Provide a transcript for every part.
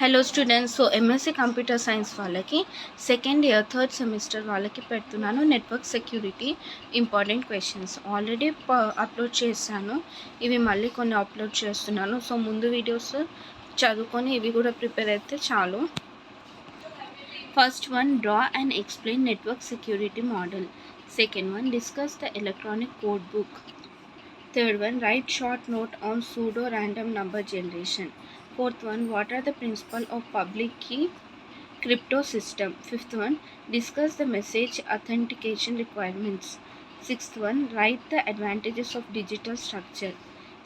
Hello students. MSc computer science వాళ్ళకి second year third semester వాళ్ళకి పెడుతున్నాను network security important questions. Already upload చేశాను, ఇవి మళ్ళీ కొన్ని అప్లోడ్ చేస్తున్నాను. సో ముందు వీడియోస్ చదువుకొని ఇవి కూడా ప్రిపేర్ అయితే చాలు. First one, draw and explain network security model. Second one, discuss the electronic code book. Third one, write short note on pseudo random number generation. Fourth one, what are the principles of public key crypto system? Fifth one, discuss the message authentication requirements. Sixth one, write the advantages of digital structure.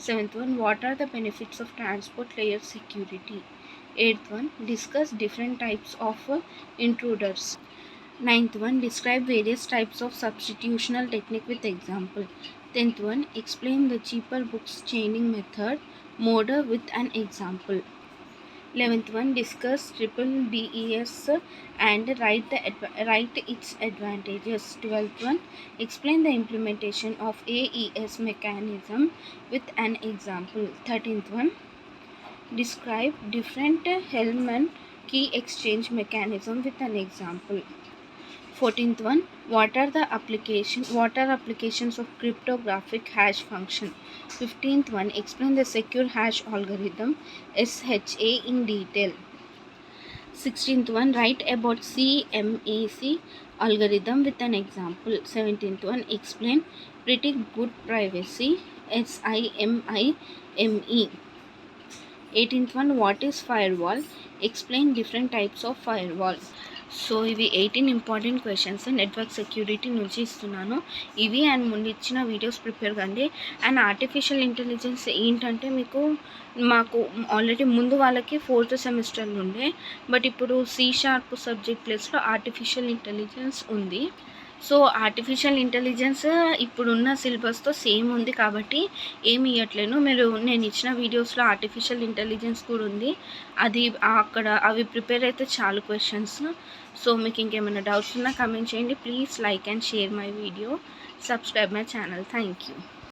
Seventh one, what are the benefits of transport layer security? Eighth one, discuss different types of intruders. Ninth one, describe various types of substitutional technique with example. 10th one, explain the cheaper books chaining method model with an example. 11th one, discuss triple DES and write its advantages. 12th one, explain the implementation of AES mechanism with an example. 13th one, describe different Hellman key exchange mechanism with an example. 14th one, what are applications of cryptographic hash function? 15th one, explain the secure hash algorithm SHA in detail. 16th one, write about CMAC algorithm with an example. 17th one, explain pretty good privacy SIMIME. 18th one, what is firewall? Explain different types of firewall. So ఇవి 18 important questions network security నుంచి ఇస్తున్నాను. ఇవి and ముందు ఇచ్చిన videos prepare కండి. And artificial intelligence ఏంటంటే మాకు already ముందు వాళ్ళకి 4th సెమిస్టర్ ఉండే, బట్ ఇప్పుడు C# సబ్జెక్ట్ ప్లేస్లో ఆర్టిఫిషియల్ ఇంటెలిజెన్స్ ఉంది. సో ఆర్టిఫిషియల్ ఇంటెలిజెన్స్ ఇప్పుడున్న సిలబస్తో సేమ్ ఉంది కాబట్టి ఏమి ఇవ్వట్లేను. నేను ఇచ్చిన వీడియోస్లో ఆర్టిఫిషియల్ ఇంటెలిజెన్స్ కూడా ఉంది, అవి ప్రిపేర్ అయితే చాలు క్వశ్చన్స్. సో మీకు ఇంకేమైనా డౌట్స్ ఉన్నా కమెంట్ చేయండి. Please like and share my video, subscribe my channel. Thank you.